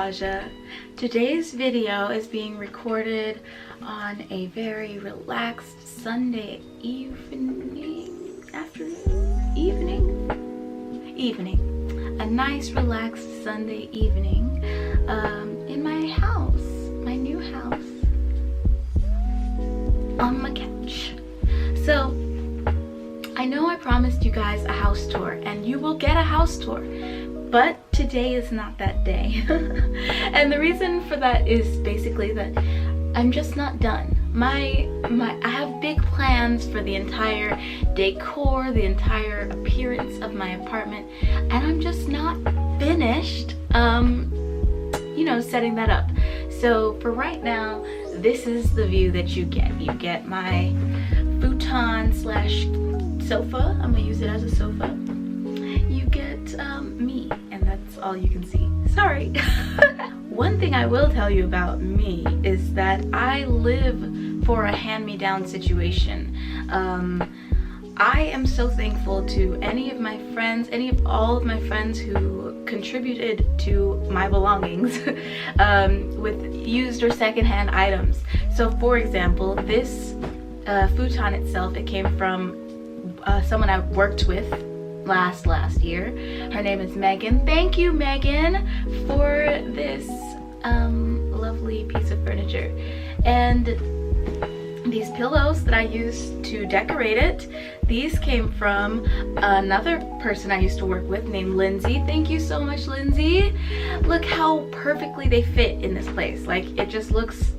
Aja. Today's video is being recorded on a very relaxed Sunday evening. A nice relaxed Sunday evening in my house, my new house, on my couch. So I know I promised you guys a house tour, and you will get a house tour, but today is not that day. And the reason for that is basically that I'm just not done. I have big plans for the entire decor, the entire appearance of my apartment, and I'm just not finished you know, setting that up. So for right now, this is the view that you get. You get my futon slash sofa. I'm gonna use it as a sofa. You get me, and that's all you can see. Sorry. One thing I will tell you about me is that I live for a hand-me-down situation. I am so thankful to any of all of my friends who contributed to my belongings with used or secondhand items. So for example, this futon itself, it came from someone I worked with last year. Her name is Megan. Thank you, Megan, for this lovely piece of furniture. And these pillows that I used to decorate it, these came from another person I used to work with named Lindsay. Thank you so much, Lindsay. Look how perfectly they fit in this place. Like, it just looks,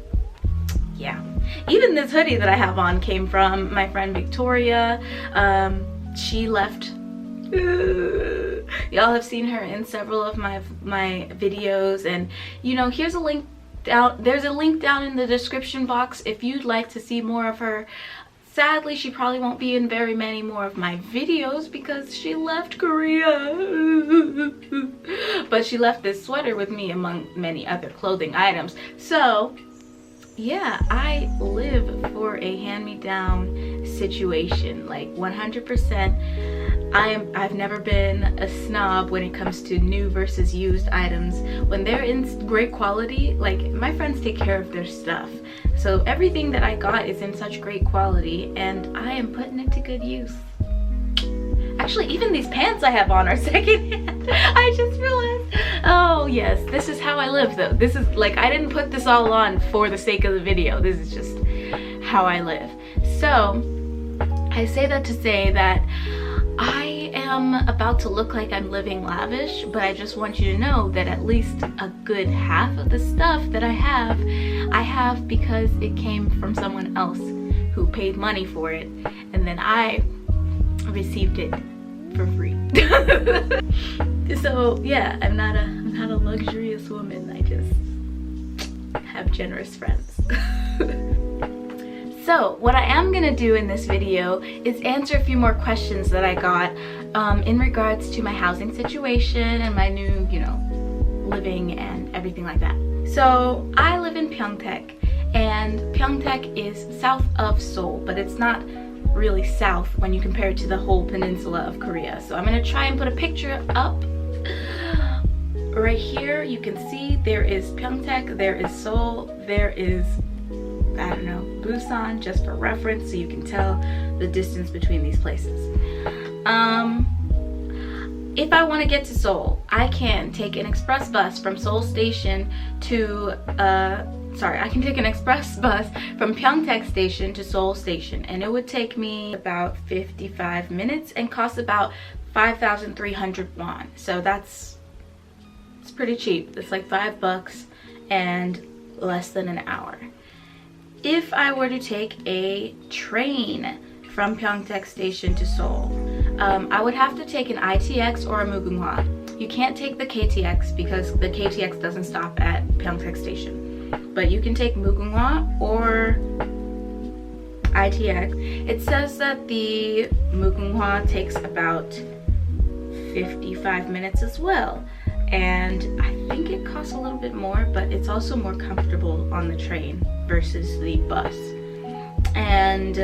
yeah. Even this hoodie that I have on came from my friend Victoria. She left. Y'all have seen her in several of my videos, and you know, here's a link down. There's a link down in the description box if you'd like to see more of her. Sadly, she probably won't be in very many more of my videos because she left Korea. But she left this sweater with me among many other clothing items. So yeah, I live for a hand-me-down situation, like 100%. I've never been a snob when it comes to new versus used items. When they're in great quality, like, my friends take care of their stuff. So everything that I got is in such great quality, and I am putting it to good use. Actually, even these pants I have on are secondhand. I just realized. Oh yes, this is how I live though. This is like, I didn't put this all on for the sake of the video. This is just how I live. So I say that to say that I am about to look like I'm living lavish, but I just want you to know that at least a good half of the stuff that I have because it came from someone else who paid money for it, and then I received it for free. So yeah, I'm not a luxurious woman. I just have generous friends. So what I am gonna do in this video is answer a few more questions that I got in regards to my housing situation and my new, you know, living and everything like that. So I live in Pyeongtaek, and Pyeongtaek is south of Seoul, but it's not really south when you compare it to the whole peninsula of Korea. So I'm gonna try and put a picture up. Right here you can see there is Pyeongtaek, there is Seoul, there is, I don't know, Busan, just for reference, so you can tell the distance between these places. If I want to get to Seoul, I can take an express bus from Seoul Station to I can take an express bus from Pyeongtaek Station to Seoul Station, and it would take me about 55 minutes and cost about 5,300 won. So it's pretty cheap. It's like $5 and less than an hour. If I were to take a train from Pyeongtaek Station to Seoul, I would have to take an ITX or a Mugunghwa. You can't take the KTX because the KTX doesn't stop at Pyeongtaek Station. But you can take Mugunghwa or ITX. It says that the Mugunghwa takes about 55 minutes as well. And I think it costs a little bit more, but it's also more comfortable on the train versus the bus. And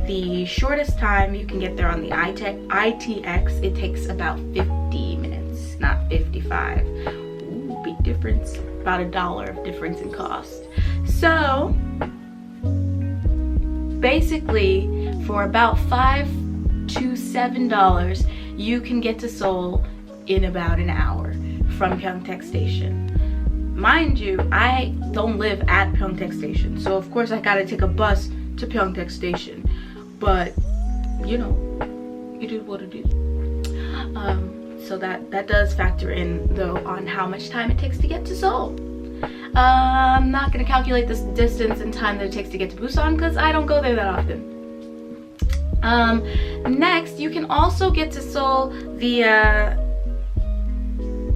the shortest time you can get there on the ITX, it takes about 50 minutes, not 55. Ooh, difference, about $1 of difference in cost. So basically for about $5 to $7 you can get to Seoul in about an hour from Pyeongtaek Station. Mind you, I don't live at Pyeongtaek Station, so of course I gotta take a bus to Pyeongtaek Station, but you know, it is what it is. So that does factor in though on how much time it takes to get to Seoul. I'm not gonna calculate this distance and time that it takes to get to Busan because I don't go there that often. Next, you can also get to Seoul via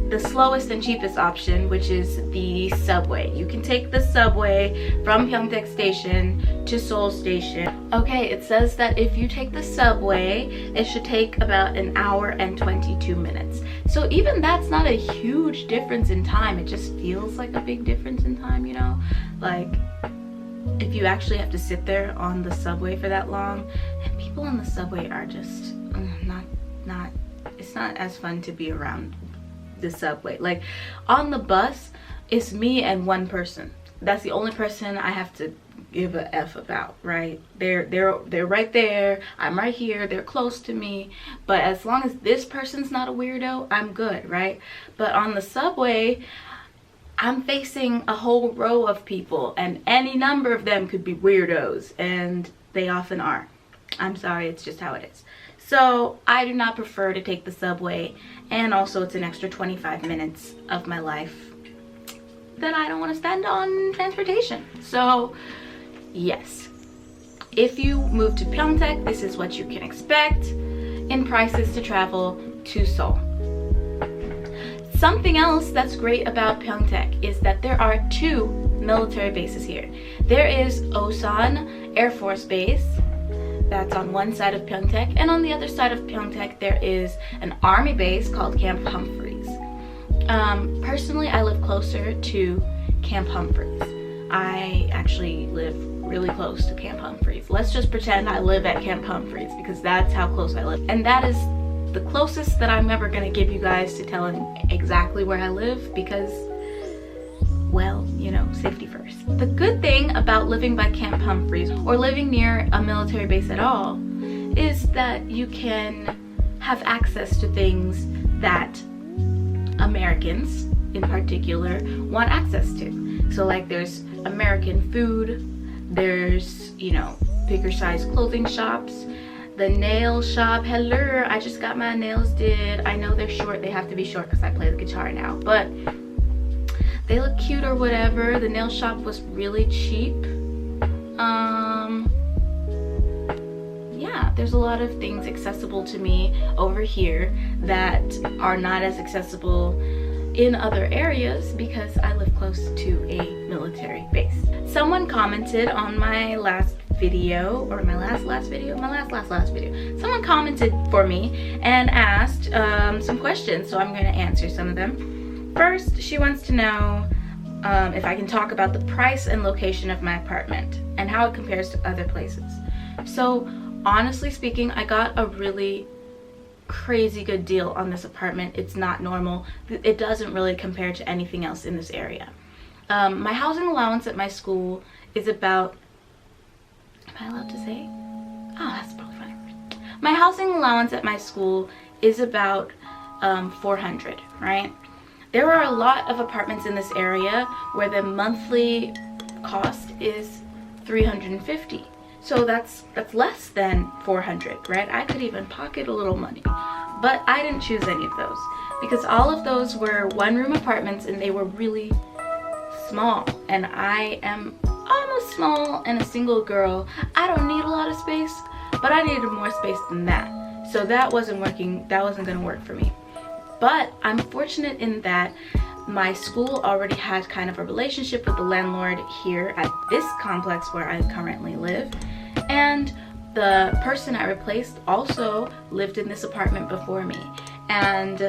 the slowest and cheapest option, which is the subway. You can take the subway from Pyeongtaek Station to Seoul Station. Okay, it says that if you take the subway, it should take about an hour and 22 minutes. So even that's not a huge difference in time. It just feels like a big difference in time, you know? Like, if you actually have to sit there on the subway for that long, and people on the subway are just it's not as fun to be around the subway. Like on the bus, it's me and one person. That's the only person I have to give a F about, right? They're right there, I'm right here, they're close to me, but as long as this person's not a weirdo, I'm good, right? But on the subway, I'm facing a whole row of people and any number of them could be weirdos, and they often are. I'm sorry, it's just how it is. So I do not prefer to take the subway, and also it's an extra 25 minutes of my life that I don't want to spend on transportation. So yes, if you move to Pyeongtaek, this is what you can expect in prices to travel to Seoul. Something else that's great about Pyeongtaek is that there are 2 military bases here. There is Osan Air Force Base, that's on one side of Pyeongtaek, and on the other side of Pyeongtaek there is an army base called Camp Humphreys. Personally, I live closer to Camp Humphreys. I actually live really close to Camp Humphreys. Let's just pretend I live at Camp Humphreys because that's how close I live. And that is the closest that I'm ever gonna give you guys to telling exactly where I live because, well, you know, safety first. The good thing about living by Camp Humphreys or living near a military base at all is that you can have access to things that Americans in particular want access to. So like there's American food, there's, you know, bigger size clothing shops, the nail shop. Hello, I just got my nails did. I know they're short, they have to be short because I play the guitar now, but they look cute or whatever. The nail shop was really cheap. Yeah, there's a lot of things accessible to me over here that are not as accessible in other areas because I live close to a military base. Someone commented on my last video, or my last video. Someone commented for me and asked some questions, so I'm going to answer some of them. First, she wants to know if I can talk about the price and location of my apartment and how it compares to other places. So honestly speaking, I got a really crazy good deal on this apartment. It's not normal. It doesn't really compare to anything else in this area. My housing allowance at my school is about, am I allowed to say? Oh, that's probably fine. My housing allowance at my school is about $400, right? There are a lot of apartments in this area where the monthly cost is $350. So that's less than $400, right? I could even pocket a little money, but I didn't choose any of those because all of those were one-room apartments and they were really small, and I am almost small and a single girl. I don't need a lot of space, but I needed more space than that. So that wasn't working. That wasn't gonna work for me. But I'm fortunate in that my school already had kind of a relationship with the landlord here at this complex where I currently live, and the person I replaced also lived in this apartment before me, and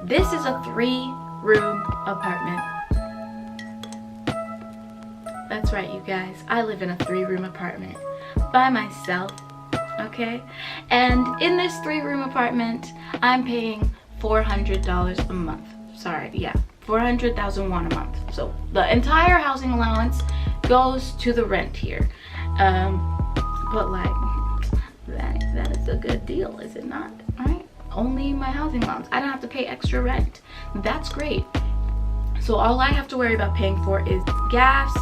this is a 3-room apartment. That's right, you guys, I live in a 3-room apartment by myself, okay? And in this 3-room apartment, I'm paying $400 a month. Sorry, yeah, 400,000 won a month. So the entire housing allowance goes to the rent here. But like, that is a good deal, is it not? Right? Only my housing allowance. I don't have to pay extra rent. That's great. So all I have to worry about paying for is gas,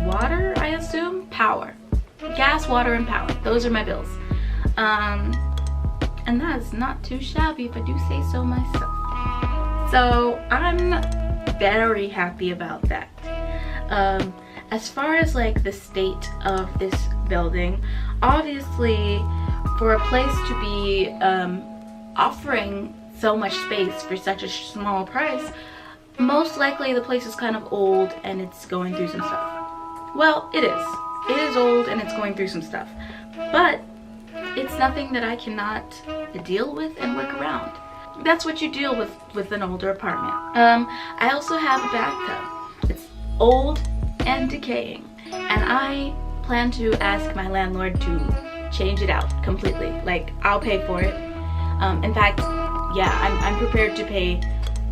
water, I assume, power. Gas, water, and power. Those are my bills. And that is not too shabby if I do say so myself. So I'm very happy about that. As far as like the state of this building, obviously for a place to be offering so much space for such a small price, most likely the place is kind of old and it's going through some stuff. Well, it is. It is old and it's going through some stuff. But it's nothing that I cannot deal with and work around. That's what you deal with an older apartment. I also have a bathtub. It's old and decaying, and I plan to ask my landlord to change it out completely. Like, I'll pay for it. In fact, yeah, I'm prepared to pay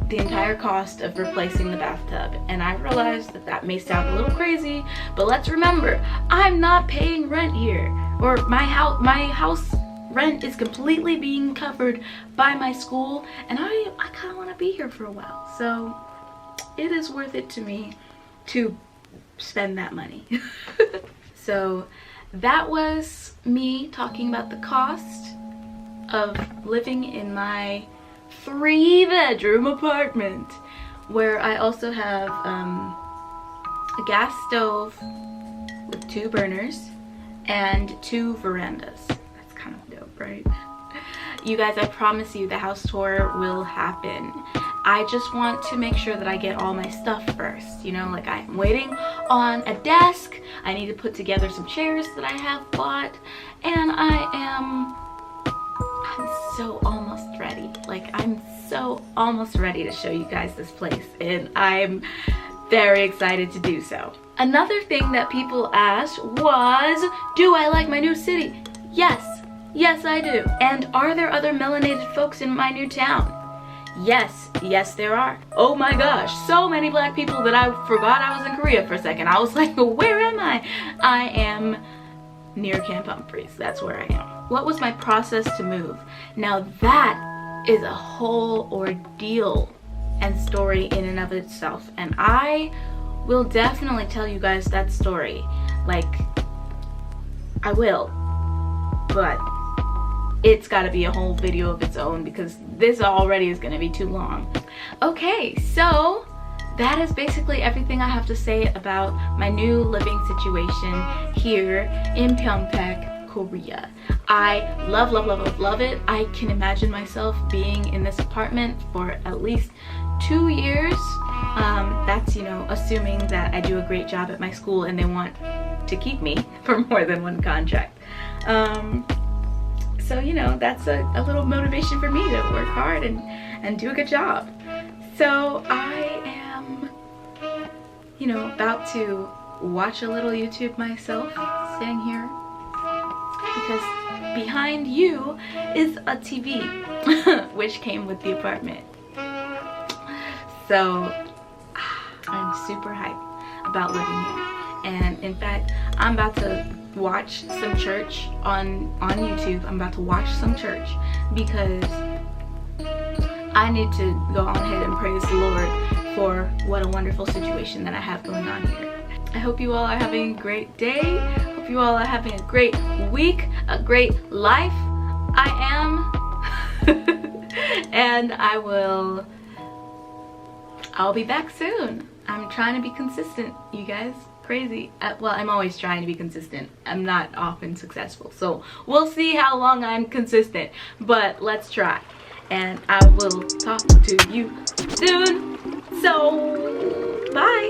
the entire cost of replacing the bathtub. And I realize that may sound a little crazy, but let's remember, I'm not paying rent here, or my house rent is completely being covered by my school, and I kind of want to be here for a while. So it is worth it to me to spend that money. So that was me talking about the cost of living in my 3-bedroom apartment, where I also have a gas stove with 2 burners and 2 verandas. That's kind of dope, right? You guys, I promise you the house tour will happen. I just want to make sure that I get all my stuff first. You know, like I'm waiting on a desk. I need to put together some chairs that I have bought. And I'm so almost ready. Like, I'm so almost ready to show you guys this place. And I'm very excited to do so. Another thing that people asked was, do I like my new city? Yes. Yes, I do. And are there other melanated folks in my new town? Yes, yes there are. Oh my gosh, so many black people that I forgot I was in Korea for a second. I was like, where am I? I am near Camp Humphreys. That's where I am. What was my process to move? Now that is a whole ordeal and story in and of itself. And I will definitely tell you guys that story. Like, I will. But it's got to be a whole video of its own, because this already is going to be too long. Okay, so that is basically everything I have to say about my new living situation here in Pyeongtaek, Korea. I love, love, love, love, love it. I can imagine myself being in this apartment for at least 2 years. That's, you know, assuming that I do a great job at my school and they want to keep me for more than 1 contract. So, you know, that's a little motivation for me to work hard and do a good job. So I am, you know, about to watch a little YouTube myself, sitting here, because behind you is a TV, which came with the apartment. So I'm super hyped about living here. And in fact, I'm about to watch some church on YouTube. I'm about to watch some church because I need to go on ahead and praise the Lord for what a wonderful situation that I have going on here. I hope you all are having a great day. Hope you all are having a great week, a great life. I am. And I'll be back soon. I'm trying to be consistent, you guys. Crazy. Well, I'm always trying to be consistent. I'm not often successful, so we'll see how long I'm consistent, but let's try. And I will talk to you soon. So bye.